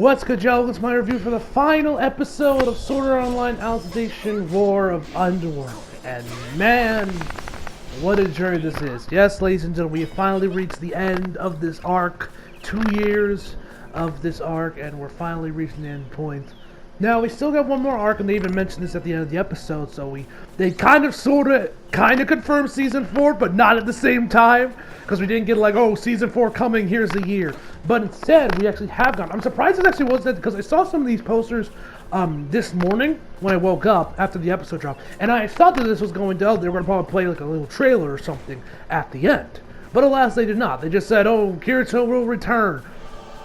What's good, y'all? It's my review for the final episode of Sword Art Online Alicization War of Underworld. And man, what a journey this is. Yes, ladies and gentlemen, we have finally reached the end of this arc. 2 years of this arc, and we're finally reaching the end point. Now, we still got one more arc, and they even mentioned this at the end of the episode, so they kind of confirmed Season 4, but not at the same time, because we didn't get like, oh, Season 4 coming, here's the year. But instead, we actually have gone. I'm surprised it actually wasn't, because I saw some of these posters this morning when I woke up after the episode dropped, and I thought that this was going to, they were going to probably play like a little trailer or something at the end. But alas, they did not. They just said, oh, Kirito will return.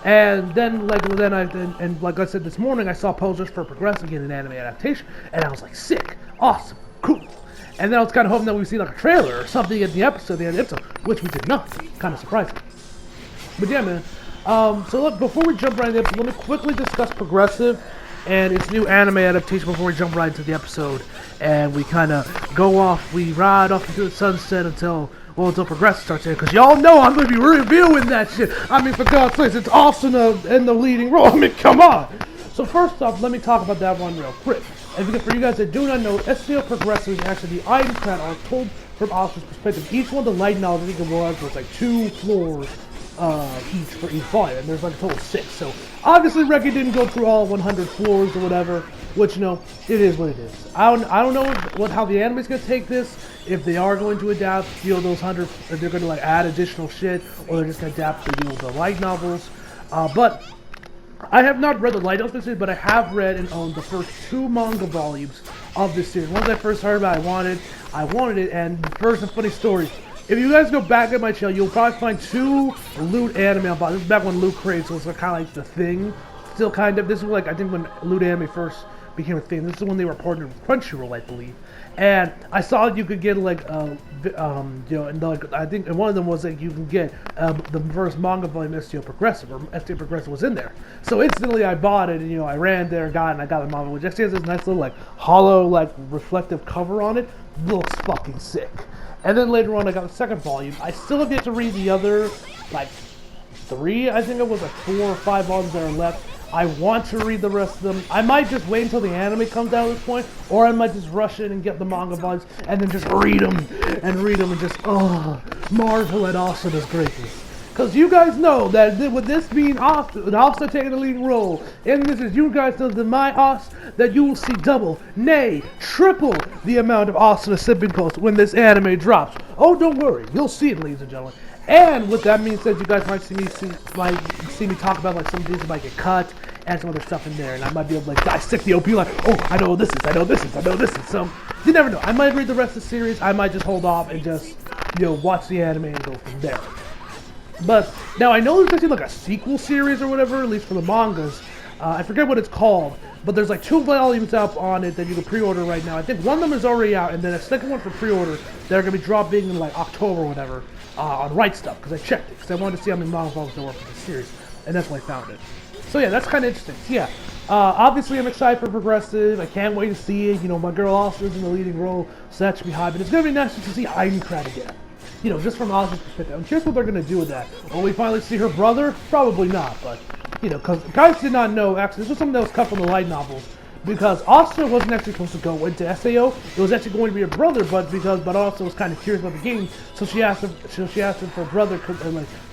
And then, like I said this morning, I saw posters for Progressive in an anime adaptation, and I was like, sick, awesome, cool. And then I was kind of hoping that we'd see like a trailer or something at the end of the episode, which we did not. Kind of surprising. But yeah, man. So look, before we jump right into the episode, let me quickly discuss Progressive and its new anime adaptation before we jump right into the episode. And we kind of go off, we ride off into the sunset until Progressive starts here, because y'all know I'm going to be reviewing that shit. I mean, for God's sakes, it's Asuna in the leading role. I mean, come on. So first off, let me talk about that one real quick. And for you guys that do not know, SEO Progressive is actually the items that are told from Asuna's perspective. Each one of the light novels, I think it was like 2 floors each for each volume, and there's like a total of 6. So obviously Reki didn't go through all 100 floors or whatever, which, you know, it is what it is. I don't know how the anime's gonna take this, if they are going to adapt, you know, those 100, if they're gonna like add additional shit, or they're just gonna adapt the light novels. But I have not read the light novel series, but I have read and owned the first 2 manga volumes of this series. Once I first heard about it, I wanted it, and first, a funny story. If you guys go back at my channel, you'll probably find 2 Loot anime on bottom. This is back when Loot Crate, so it's kind of like the thing. Still kind of. This was like, I think when Loot anime first became a thing. This is when they were partnered with Crunchyroll, I believe. And I saw you could get like, you know, and like, I think, and one of them was like you can get the first manga volume STO Progressive, or STO Progressive was in there. So instantly I bought it, and you know, I ran there, and I got the manga, which actually has this nice little like hollow, like reflective cover on it. Looks fucking sick. And then later on, I got the second volume. I still have yet to read the other, like, 3, I think it was like 4 or 5 volumes that are left. I want to read the rest of them. I might just wait until the anime comes out at this point, or I might just rush in and get the manga volumes, and then just read them, and just, marvel at Asuna's greatness. Because you guys know that with this being Asuna taking the leading role, and this is you guys know that my As, that you will see double, nay, triple the amount of Asuna sipping posts when this anime drops. Oh, don't worry, you'll see it, ladies and gentlemen. And with that being said, you guys might see me talk about like some things that might get cut and some other stuff in there, and I might be able to like dissect the OP like, oh, I know this is. So you never know. I might read the rest of the series. I might just hold off and just, you know, watch the anime and go from there. But now I know there's actually like a sequel series or whatever, at least for the mangas. I forget what it's called, but there's like 2 volumes up on it that you can pre-order right now. I think one of them is already out, and then a second one for pre-order that are going to be dropping in like October or whatever on Right Stuff, because I checked it, because I wanted to see how many manga volumes there were for the series, and that's why I found it. So yeah, that's kind of interesting. So yeah, obviously I'm excited for Progressive. I can't wait to see it. You know, my girl Asuna's in the leading role, so that should be high, but it's going to be nice to see Aincrad again. You know, just from Asuna's perspective. I'm curious what they're going to do with that. Will we finally see her brother? Probably not, but, you know, because guys did not know, actually, this was something that was cut from the light novels, because Asuna wasn't actually supposed to go into SAO. It was actually going to be her brother, but also was kind of curious about the game, so she asked him for a brother,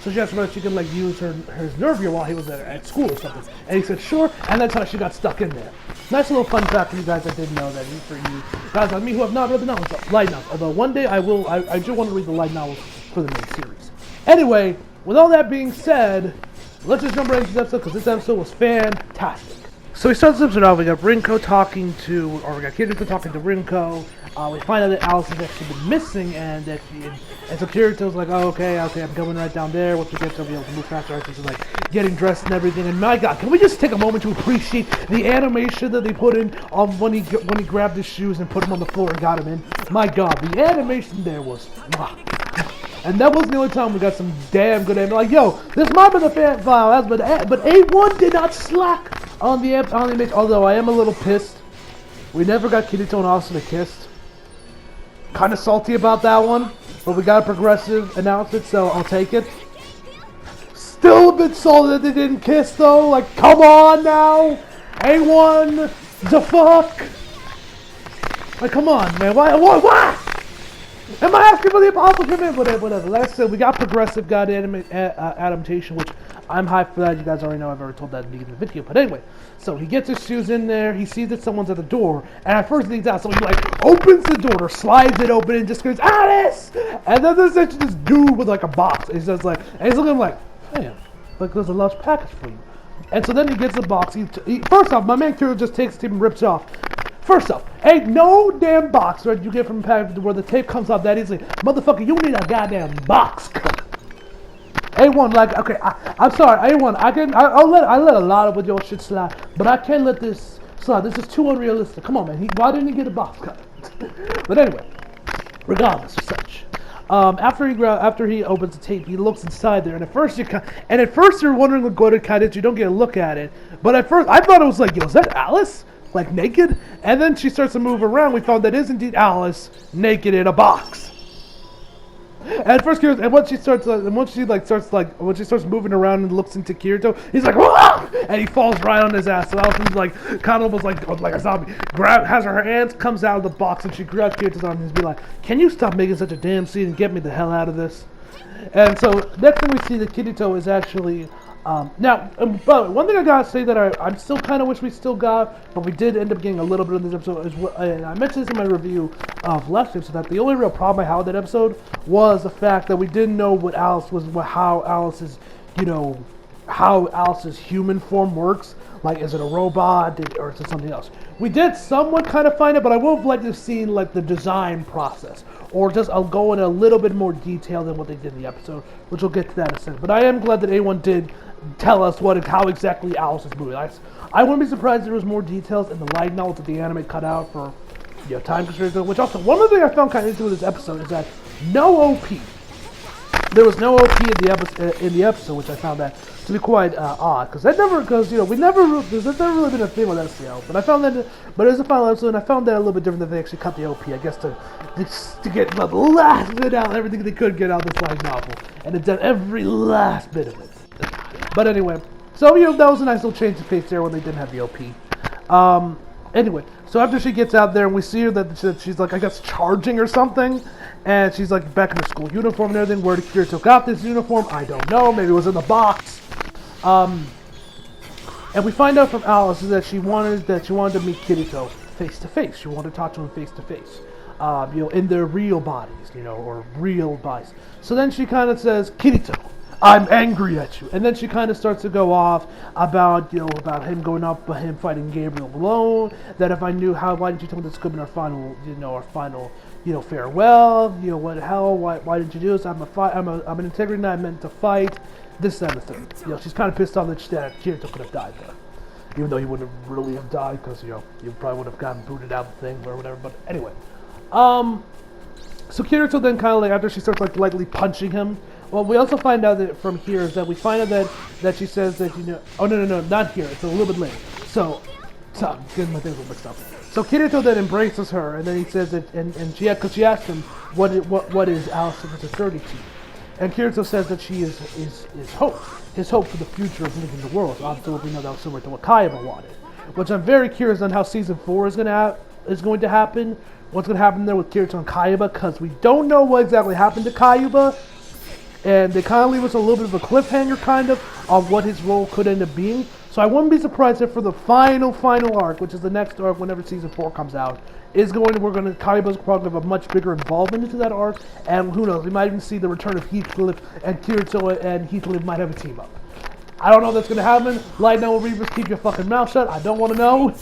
so she asked him if she could, like, use his nerve gear while he was at school or something, and he said, sure, and that's how she got stuck in there. Nice little fun fact for you guys that didn't know that, for you guys like me who have not read the novels, light novels, although one day I do want to read the light novels for the main series. Anyway, with all that being said, let's just jump right into this episode, because this episode was fantastic. So we start this episode off, we got Kirito talking to Rinko. We find out that Alice has actually been missing, and so Kirito's like, oh, okay, I'm coming right down there. Once we get to be able to move faster, she's like getting dressed and everything. And my God, can we just take a moment to appreciate the animation that they put in when he grabbed his shoes and put them on the floor and got him in? My God, the animation there was, and that wasn't the only time we got some damn good animation. Like, yo, this might be the fan file, but A1 did not slack on the animation. Although I am a little pissed, we never got Kirito and Asuna kissed. Kind of salty about that one, but we got a Progressive announcement, so I'll take it. Still still a bit salty that they didn't kiss though. Like, come on now, A1, the fuck. Like, come on, man. Why? Am I asking for the Apostle Command? Whatever. Like I said, we got progressive god adaptation, which I'm hyped for that. You guys already know. I've already told that in the beginning of the video. But anyway, so he gets his shoes in there. He sees that someone's at the door, and at first he thinks out, so he like opens the door, or slides it open, and just goes, Alice! And then there's actually this dude with like a box. And he's just like, and he's looking like, man, like there's a large package for you. And so then he gets the box. First off, my man Kirito just takes the tape and rips it off. First off, ain't no damn box right you get from a package where the tape comes off that easily. Motherfucker, you need a goddamn box cut. A1, like, okay, I'm sorry, A1, I let a lot of your shit slide, but I can't let this slide. This is too unrealistic. Come on, man. Why didn't he get a box cut? But anyway, regardless of such, after he opens the tape, he looks inside there, and at first you're wondering what Gordon kind of, you don't get a look at it. But at first, I thought it was like, yo, is that Alice? Like naked? And then she starts to move around. We found that is indeed Alice naked in a box. And at first, and once she starts moving around and looks into Kirito, he's like, whoa! And he falls right on his ass. So Alice, like, kind of almost like a zombie, has her hands, comes out of the box, and she grabs Kirito's arm and be like, can you stop making such a damn scene and get me the hell out of this? And so next thing we see that Kirito is actually. But one thing I gotta say that I still kind of wish we still got, but we did end up getting a little bit of this episode, is and I mentioned this in my review of last week, so that the only real problem I had with that episode was the fact that we didn't know how Alice's human form works. Like, is it a robot, or is it something else? We did somewhat kind of find it, but I would have liked to have seen, like, the design process. Or just, I'll go in a little bit more detail than what they did in the episode, which we'll get to that in a second. But I am glad that A1 did tell us how exactly Alice is moving. I wouldn't be surprised if there was more details in the light novels that the anime cut out for, time constraints. Which also, one other thing I found kind of interesting with this episode is that no OP. There was no OP in the episode, which I found that to be quite odd, there's never really been a thing with SCL. But I found that, but it was a final episode, and I found that a little bit different that they actually cut the OP, I guess, to get the last bit out, everything they could get out of this light novel, and it's done every last bit of it. But anyway, so that was a nice little change of pace there when they didn't have the OP. Anyway, so after she gets out there, and we see her that she's like, I guess, charging or something. And she's like back in her school uniform and everything. Where did Kirito got this uniform? I don't know. Maybe it was in the box. And we find out from Alice that she wanted to meet Kirito face to face. She wanted to talk to him face to face. In their real bodies, or real bodies. So then she kind of says, Kirito, I'm angry at you. And then she kind of starts to go off about him going up, him fighting Gabriel alone. That if I knew why didn't you tell me this could be our final, farewell. What the hell? Why didn't you do this? I'm an integrity knight meant to fight. This, that, and the third. She's kind of pissed off that Kirito could have died there. Even though he wouldn't really have died, because, you probably would have gotten booted out of the thing or whatever. But anyway. So Kirito then kind of after she starts lightly punching him. Well, we also find out that from here is that we find out that she says that, oh, no, not here. It's a little bit later. So I'm getting my things all mixed up. So Kirito then embraces her, and then he says that, because she asked him, what is Alice's authority to you? And Kirito says that she is hope, his hope for the future of living the world. So obviously, we know that was similar to what Kaiba wanted, which I'm very curious on how season 4 is going to happen. What's going to happen there with Kirito and Kaiba, because we don't know what exactly happened to Kaiba, and they kind of leave us a little bit of a cliffhanger, kind of what his role could end up being. So I wouldn't be surprised if for the final arc, which is the next arc whenever season 4 comes out, Kaiba's probably have a much bigger involvement into that arc, and who knows, we might even see the return of Heathcliff, and Kirito and Heathcliff might have a team up. I don't know if that's going to happen. Light Novel Readers, keep your fucking mouth shut. I don't want to know,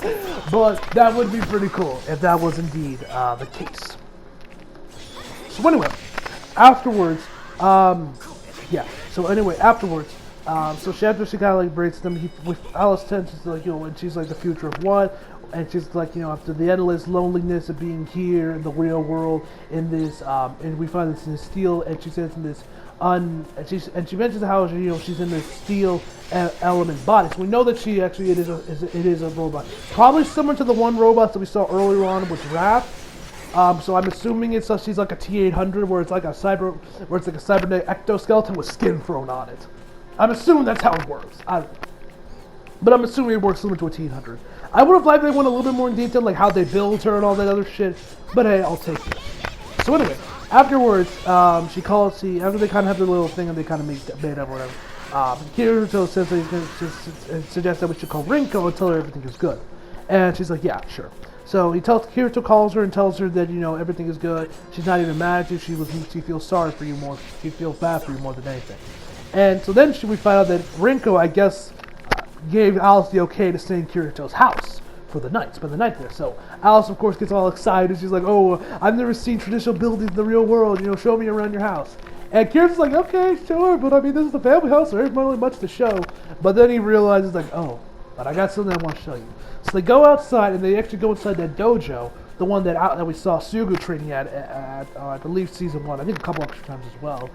but that would be pretty cool if that was indeed the case. So anyway, afterwards, so after she kind of breaks them, Alice tends to and she's like, the future of what? And she's like, after the endless loneliness of being here in the real world, in this, and we find this in this steel, and she says in this, and she mentions how she's in this steel element body. So we know that she actually it is a robot, probably similar to the one robot that we saw earlier on with Wrath. So I'm assuming she's like a T-800, where it's like a cybernetic ectoskeleton with skin thrown on it. I'm assuming that's how it works. But I'm assuming it works similar to a T-100. I would have liked they went a little bit more in detail, like how they build her and all that other shit. But hey, I'll take it. So anyway, afterwards, after they kind of have their little thing and they kind of made up or whatever, Kirito says that he's going to suggest that we should call Rinko and tell her everything is good. And she's like, yeah, sure. So Kirito calls her and tells her that, everything is good. She's not even mad at you. She feels sorry for you more. She feels bad for you more than anything. And so then we find out that Rinko, I guess, gave Alice the okay to stay in Kirito's house for the night, spend the night there. So Alice, of course, gets all excited. She's like, oh, I've never seen traditional buildings in the real world. Show me around your house. And Kirito's like, okay, sure, but I mean, this is the family house, so there's not really much to show. But then he realizes, like, oh, but I got something I want to show you. So they go outside, and they actually go inside that dojo, the one that we saw Sugu training at I believe season 1. I think a couple extra times as well.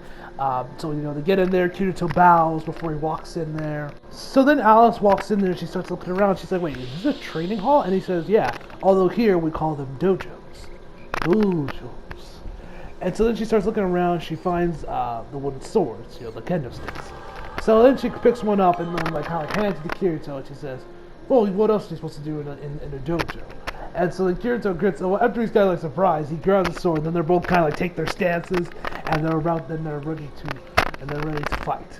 So they get in there. Kirito bows before he walks in there. So then Alice walks in there, and she starts looking around. She's like, wait, is this a training hall? And he says, yeah. Although here we call them dojos. Dojos. And so then she starts looking around. She finds the wooden swords, the kendo sticks. So then she picks one up and then hands it to Kirito, and she says, well, what else are you supposed to do in a dojo? And so then Kirito after he's kind of surprised, he grabs the sword, and then they're both kind of take their stances, and they're ready to fight.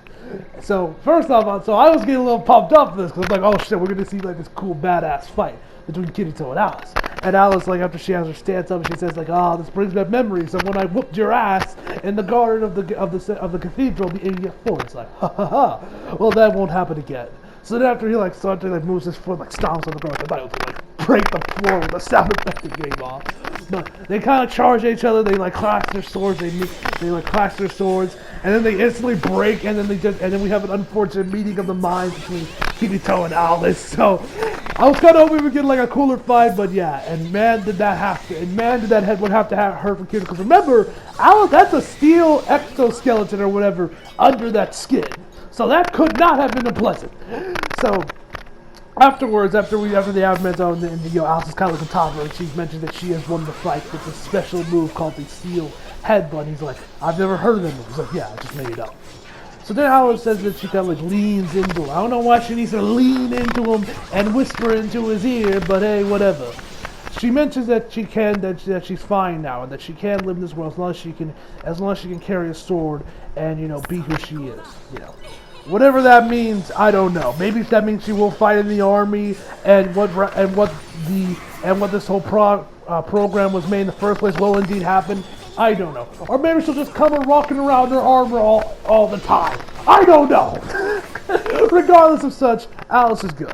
So first off, I was getting a little pumped up for this, because I'm like, oh shit, we're going to see this cool badass fight between Kirito and Alice. And Alice, after she has her stance up, she says, this brings back memories of when I whooped your ass in the garden of the cathedral the 84. It's like, ha ha ha. Well, that won't happen again. So then after he moves his foot, stomps on the ground, the will break the floor with the sound effect of getting off. But they kind of charge each other. They clash their swords. They clash their swords, and then they instantly break. And then we have an unfortunate meeting of the minds between Kirito and Alice. So I was kind of hoping we would get a cooler fight, but yeah. And man, did that happen. And man, did that head would have to hurt for Kirito. Because remember, Alice, that's a steel exoskeleton or whatever under that skin. So that could not have been pleasant. So afterwards, after they have met on, and Alice is kind of looking top of her, and she mentioned that she has won the fight with a special move called the steel headbutt. He's like, I've never heard of that move. He's like, yeah, I just made it up. So then Alice says that she kind of leans into him. I don't know why she needs to lean into him and whisper into his ear, but hey, whatever. She mentions that that she's fine now, and that she can live in this world as long as she can carry a sword and be who she is. Whatever that means, I don't know. Maybe that means she will fight in the army, and what this whole program was made in the first place will indeed happen. I don't know. Or maybe she'll just come walking around her armor all the time. I don't know. Regardless of such, Alice is good.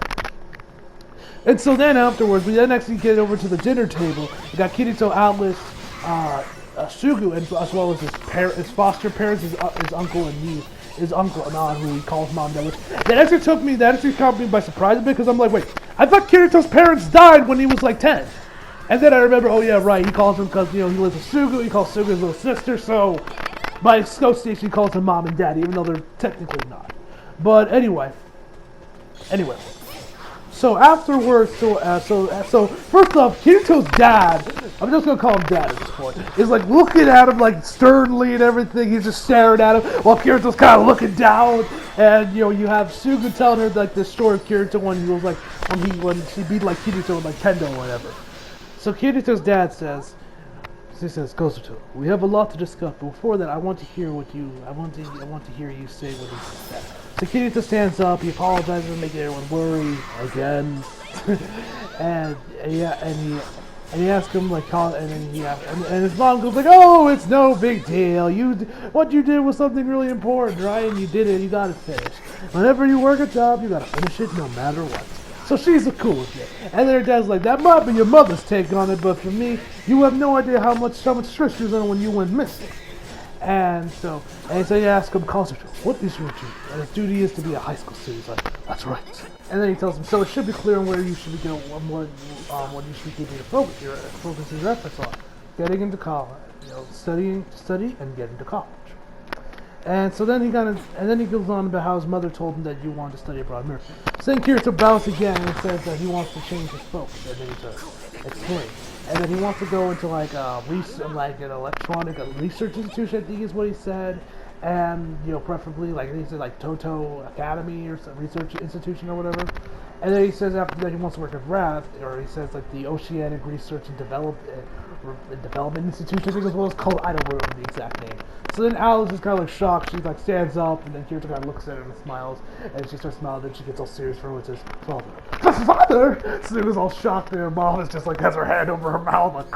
And so then afterwards, we then actually get over to the dinner table. We got Kirito, Alice, Sugu, and as well as his foster parents, his uncle and niece. His uncle, who he calls mom, that actually caught me by surprise a bit, because I'm like, wait, I thought Kirito's parents died when he was 10. And then I remember, oh yeah, right, he calls him because, he lives with Sugu, he calls Sugu his little sister, so by association he calls them mom and dad, even though they're technically not. But anyway. So afterwards, so first off, Kirito's dad, I'm just gonna call him dad at this point, is looking at him sternly and everything. He's just staring at him while Kirito's kind of looking down. And you have Sugu telling her the story of Kirito when he was when she beat Kirito in kendo or whatever. So Kirito's dad says, Kozuto, we have a lot to discuss, but before that, I want to hear you say what he said. So Kirito stands up, he apologizes for making everyone worry again, and he asks him and his mom goes oh, it's no big deal. What you did was something really important, right? And you did it. You got it finished. Whenever you work a job, you got to finish it, no matter what. So she's cool with it. And then her dad's like, that might be your mother's take on it, but for me, you have no idea how much stress she was under when you went missing. And so you ask him, Kozuto, what is your duty? And his duty is to be a high school student. He's like, that's right. And then he tells him, so it should be clear on where you should be going, what you should be keeping your focus your efforts on. Getting into college, study and getting to college. And so then he goes on about how his mother told him that you wanted to study abroad in America. So then Kirito bounces again and says that he wants to change his focus, and then he explain. And then he wants to go into an electronic research institution, I think is what he said. and preferably like he said like Toto Academy or some research institution or whatever. And then he says after that he wants to work at RAFT, or he says like the Oceanic Research and Development Institution, I think is what it's called. I don't remember the exact name. So then Alice is kind of like shocked. She like stands up, and then Kirito kind of looks at her and smiles, and she starts smiling. Then she gets all serious for her and says, "Father!" So it was all shocked, and her mom is just like has her hand over her mouth, like,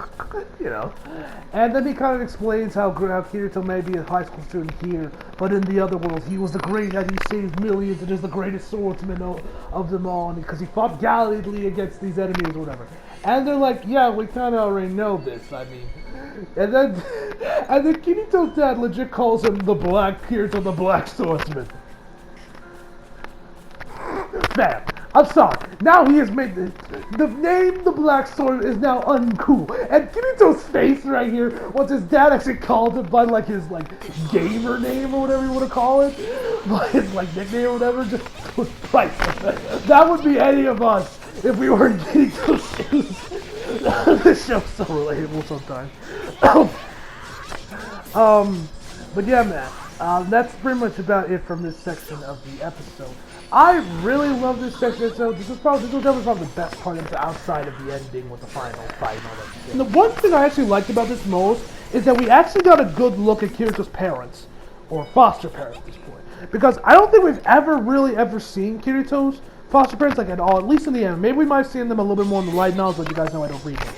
And then he kind of explains how Kirito may be a high school student here, but in the other world, he was the great, that he saved millions, and is the greatest swordsman of them all, and because he fought gallantly against these enemies or whatever. And they're like, yeah, we kind of already know this, I mean. And then Kirito's dad legit calls him Kirito the Black Swordsman. Man, I'm sorry. Now he has made the name the Black Sword is now uncool. And Kirito's face right here, once his dad actually called him by like his like gamer name or whatever you want to call it, by his like nickname or whatever, just was priceless. That would be any of us if we weren't getting those shoes. This show's so relatable sometimes. But yeah, man, that's pretty much about it from this section of the episode. I really love this section, so this was definitely probably the best part of the outside of the ending with the final fight and all that shit. And the one thing I actually liked about this most is that we actually got a good look at Kirito's parents, or foster parents at this point. Because I don't think we've ever seen Kirito's foster parents like at all, at least in the end. Maybe we might have seen them a little bit more in the light novels, but you guys know I don't read them.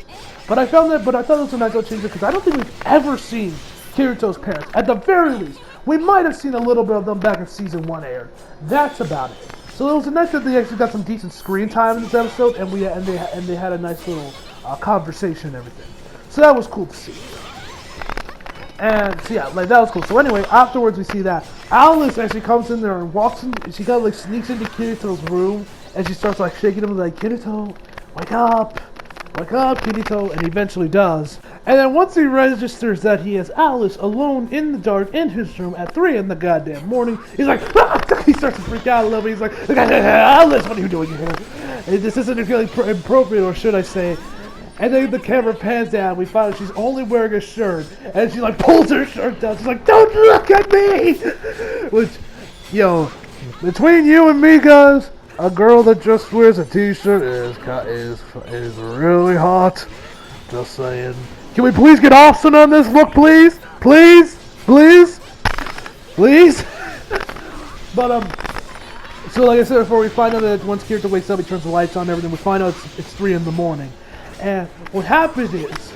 But I thought it was a nice little change because I don't think we've ever seen Kirito's parents. At the very least, we might have seen a little bit of them back in season 1 aired. That's about it. So it was nice that they actually got some decent screen time in this episode, and they had a nice little conversation and everything. So that was cool to see. And so yeah, like that was cool. So anyway, afterwards we see that Alice actually comes in there and walks in. She kind of like sneaks into Kirito's room, and she starts like shaking him like, "Kirito, wake up, Kirito," and he eventually does. And then once he registers that he has Alice alone in the dark in his room at 3 in the goddamn morning, he's like, ah! He starts to freak out a little bit. He's like, "Alice, what are you doing here? This isn't really appropriate, or should I say?" And then the camera pans down. We find out she's only wearing a shirt, and she like pulls her shirt down. She's like, "Don't look at me!" Which, between you and me, guys, a girl that just wears a t-shirt is really hot. Just saying. Can we please get Austin on this look, please? Please? But, so like I said before, we find out that once Kirito wakes up, he turns the lights on and everything. We find out it's 3 in the morning. And what happens is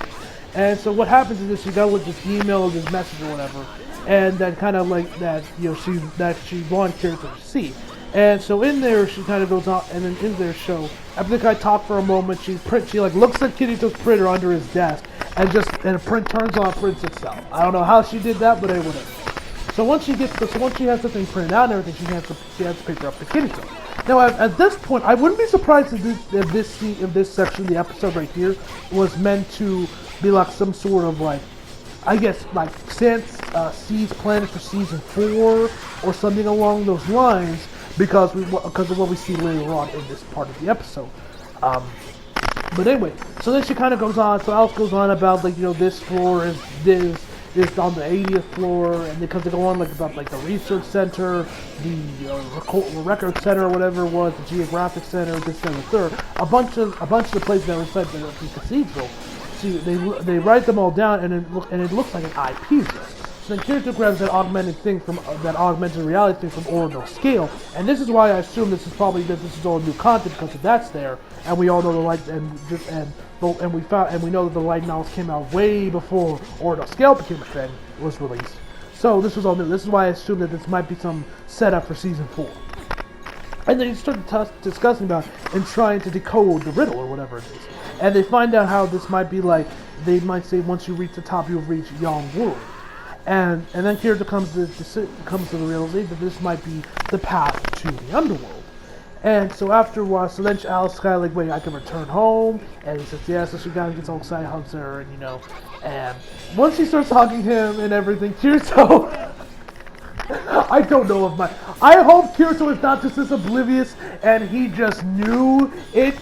she got with this email or this message or whatever, and that kind of like that, she wanted Kirito to see. And so in there, she kind of goes on, and then in there, after the guy talked for a moment, she like looks at Kirito's printer under his desk, and a print turns on, prints itself. I don't know how she did that, but it would have. So once she has the thing printed out and everything, she has the paper up to Kirito. Now at this point, I wouldn't be surprised if this section of the episode right here was meant to be like some sort of like, I guess like Seeds planted for season 4 or something along those lines. Because of what we see later on in this part of the episode. But anyway, so then she kind of goes on. So Alice goes on about like this floor is on the 80th floor, and because they go on like about like the research center, the record center, or whatever it was, the geographic center, this and the third, a bunch of the places that were inside the cathedral. See, they write them all down, and it looks like an IP address. So then Kirito grabs that augmented reality thing from Ordinal Scale, and this is why I assume this is all new content because that's there, and we all know the light and we know that the light novels came out way before Ordinal Scale became a thing was released. So this was all new. This is why I assume that this might be some setup for season 4. And then he started discussing about and trying to decode the riddle or whatever it is, and they find out how this might be like they might say once you reach the top you'll reach Young World. And then Kirito comes to the realization that this might be the path to the Underworld. And so after a while, so then Alice kind of like, wait, I can return home? And he says, yeah, so she kind of gets all excited, hugs her, and and once she starts hugging him and everything, Kirito, I don't know I hope Kirito is not just this oblivious, and he just knew it,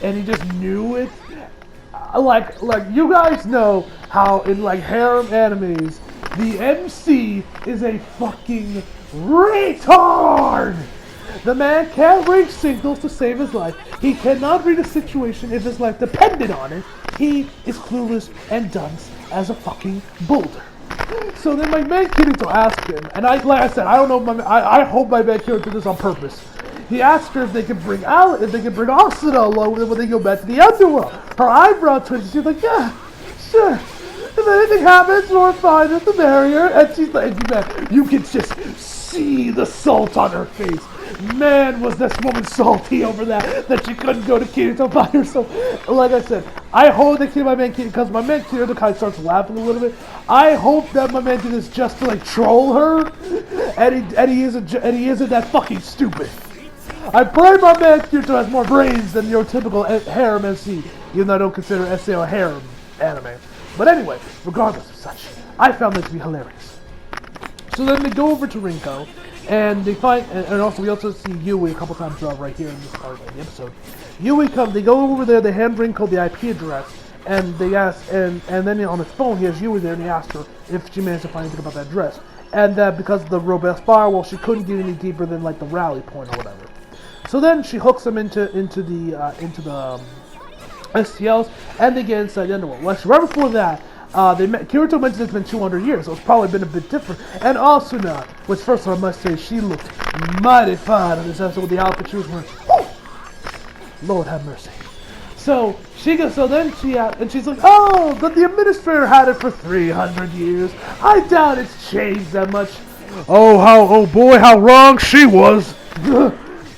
Like you guys know how in like harem animes, The MC is a fucking retard! The man can't read signals to save his life. He cannot read a situation if his life depended on it. He is clueless and dunce as a fucking boulder. So then my man Kirito asked him, and like I said, I don't know. I hope my man Kirito did this on purpose. He asked her if they could bring Asuna along with them when they go back to the Underworld. Her eyebrow twitched. She's like, yeah, sure. If anything happens, we're fine with the barrier. And she's like, man, you can just see the salt on her face. Man, was this woman salty over that she couldn't go to Kirito by herself. Like I said, I hope that my man Kirito, because my man Kirito kind of starts laughing a little bit. I hope that my man did this just to like troll her, and he isn't that fucking stupid. I pray my man Kirito has more brains than your typical harem MC, even though I don't consider SAO a harem anime. But anyway, regardless of such, I found this to be hilarious. So then they go over to Rinko, and they find, and also we also see Yui a couple times throughout right here in this part of the episode. They go over there, they hand Rinko the IP address, and they ask, and then on his phone he has Yui there, and he asked her if she managed to find anything about that address, and that because of the robust firewall, she couldn't get any deeper than like the rally point or whatever. So then she hooks him into the STLs, and they get inside the Underworld. Well, right before that, Kirito mentioned it's been 200 years, so it's probably been a bit different. And Asuna, which first of all I must say, she looked mighty fine in this episode with the outfit she was wearing. Woo! Lord have mercy. So she's like, oh, but the administrator had it for 300 years. I doubt it's changed that much. Oh boy, how wrong she was.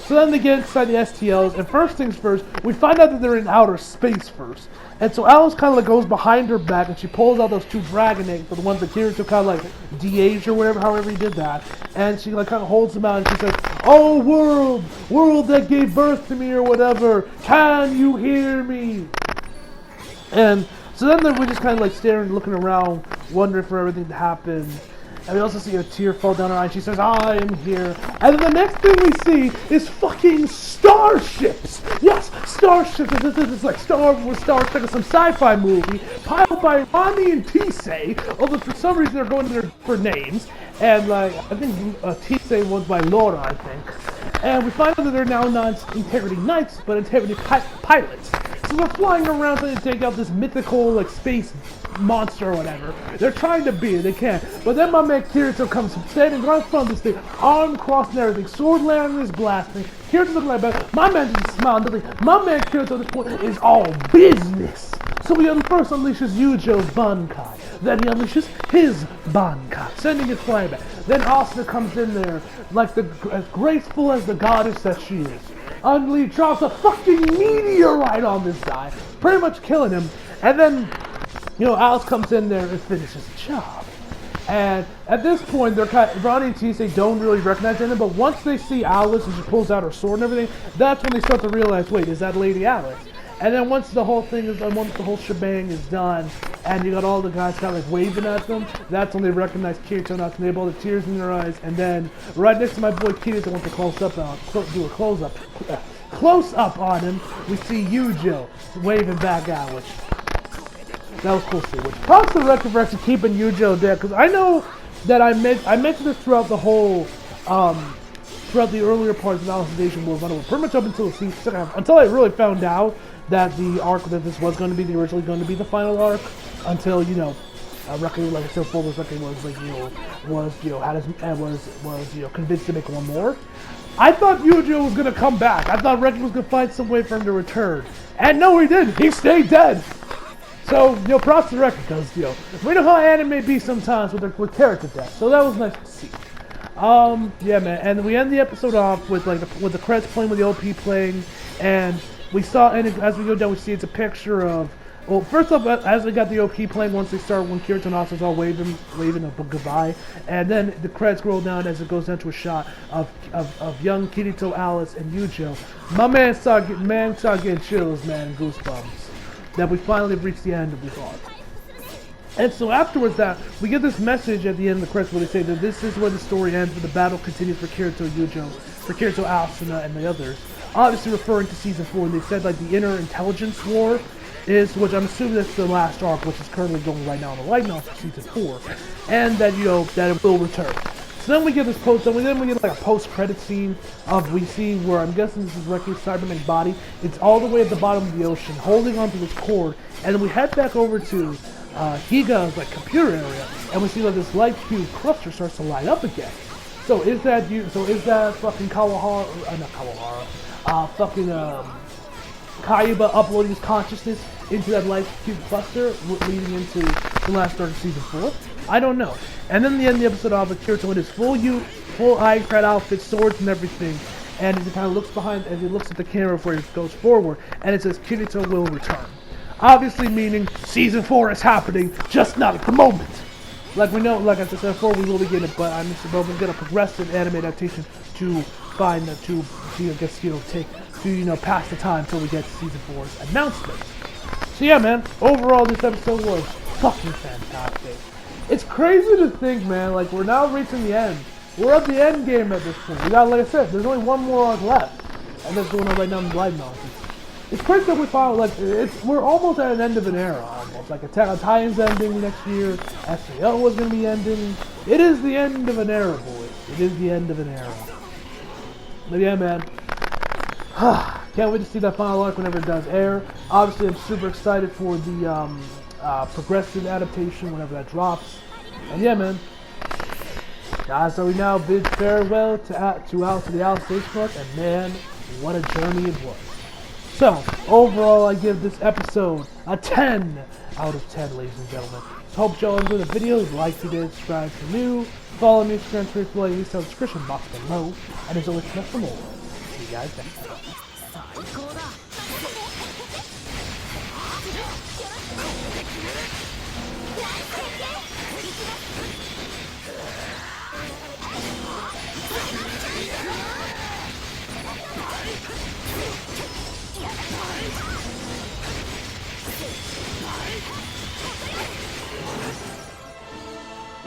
So then they get inside the STLs, and first things first, we find out that they're in outer space first. And so Alice kind of like goes behind her back, and she pulls out those 2 dragon eggs, the ones that Kirito kind of like de-aged or whatever, however he did that. And she like kind of holds them out, and she says, oh world that gave birth to me or whatever, can you hear me? And so then we're just kind of like staring, looking around, wondering for everything to happen. And we also see a tear fall down her eye, and she says, I am here. And then the next thing we see is fucking starships! Yes, starships! This is like Star Trek or some sci-fi movie, piled by Ronnie and Tisei, although for some reason they're going there for names. And like, I think Tisei was by Laura, I think. And we find out that they're now not Integrity Knights, but Integrity Pilots. So they're flying around trying to take out this mythical, like, space monster or whatever. They're trying to beat it, they can't. But then my man Kirito comes standing right in front of this thing, arm crossed and everything, sword landing is blasting. Kirito looking like that. My man just smiled. My man Kirito at this point is all business. So he first unleashes Yujo's Bankai. Then he unleashes his Bankai, sending it flying back. Then Asuna comes in there, like as graceful as the goddess that she is. Drops a fucking meteorite on this guy, pretty much killing him. And then, Alice comes in there and finishes the job. And at this point, Ronnie and Tisei don't really recognize him, but once they see Alice and she pulls out her sword and everything, that's when they start to realize, wait, is that Lady Alice? And then once the whole thing is done, once the whole shebang is done, and you got all the guys kind of like waving at them, that's when they recognize Kirito, and they have all the tears in their eyes. And then right next to my boy Kirito, wants to do a close up on him. We see Yujo waving back out, which that was cool to see. Which props to the record for actually keeping Yujo dead, because I know that I mentioned this throughout the whole. Throughout the earlier parts of Alicization War, pretty much up until the second half, until I really found out that the arc that this was going to be originally going to be the final arc, until Reckoning, like I said, Full Reckoning was convinced to make one more. I thought Yujo was going to come back. I thought Reckoning was going to find some way for him to return, and no, he didn't. He stayed dead. So props to the record, because we know how anime be sometimes with character death. So that was nice to see. Yeah, man, and we end the episode off with the credits playing with the OP playing, and we saw, and as we go down, we see it's a picture of. Well, first off, as we got the OP playing, when Kirito and Asuna's all waving a goodbye, and then the credits roll down as it goes down to a shot of young Kirito, Alice, and Yujo. My man started getting chills, man, and goosebumps. That we finally reached the end of this arc. And so afterwards we get this message at the end of the credits where they say that this is where the story ends, but the battle continues for Kirito Yujo, for Kirito Asuna and the others. Obviously referring to season 4, and they said like the inner intelligence war is, which I'm assuming that's the last arc, which is currently going right now on the light novel for season 4, and that that it will return. So then we get this then we get like a post-credit scene of we see where I'm guessing this is Reki's Cyberman body. It's all the way at the bottom of the ocean, holding onto this cord, and then we head back over to Higa's like computer area, and we see that this light cube cluster starts to light up again. So is that you? So is that fucking Kawahara? Not Kawahara. Fucking Kaiba uploading his consciousness into that light cube cluster, leading into the last arc of season 4? I don't know. And then the end of the episode of Kirito in his full Aincrad outfit, swords and everything, and he kind of looks behind as he looks at the camera before he goes forward, and it says Kirito will return. Obviously meaning season 4 is happening, just not at the moment. Like we know, like I said before, we will be getting Mr. Boba's get a progressive anime adaptation to find pass the time until we get to season 4's announcement. So yeah, man, overall this episode was fucking fantastic. It's crazy to think, man, like we're now reaching the end. We're at the end game at this point. We got, like I said, there's only one more arc left, and that's going on right now in the live novel. It's crazy that we found, like, we're almost at an end of an era, almost. Like, Attack on Titan's ending next year, SAO was going to be ending. It is the end of an era, boys. It is the end of an era. But yeah, man. Can't wait to see that final arc whenever it does air. Obviously, I'm super excited for the progressive adaptation whenever that drops. And yeah, man. So we now bid farewell to the Alicization arc, and man, what a journey it was. So, overall, I give this episode a 10 out of 10, ladies and gentlemen. So hope y'all enjoyed the video. Like if you did, subscribe if you're new. Follow me on Instagram, Twitter, playlist in the description box below. And as always, for more. See you guys next time.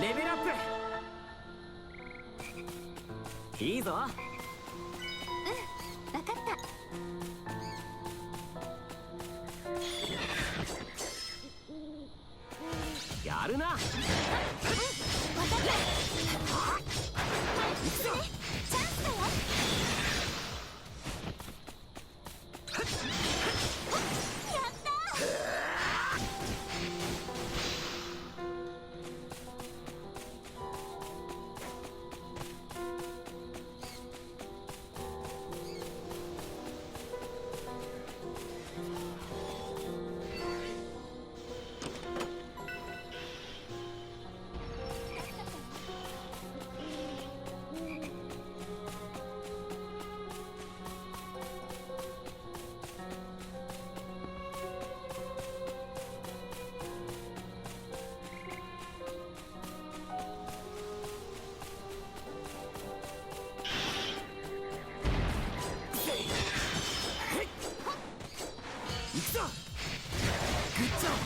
レベルアップいいぞ。うん、わかった。やるな。うん、わかった。行くぞ。チャンスだよ。やったー。行くぞ。グッジョブ。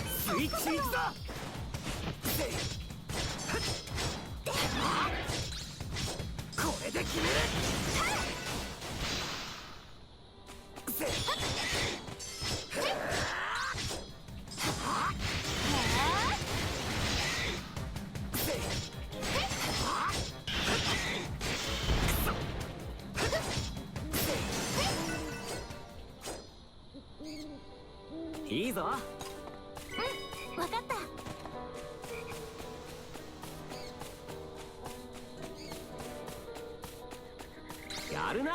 スイッチ行くぞ。これで決める。いいぞ。うん、わかった。やるな。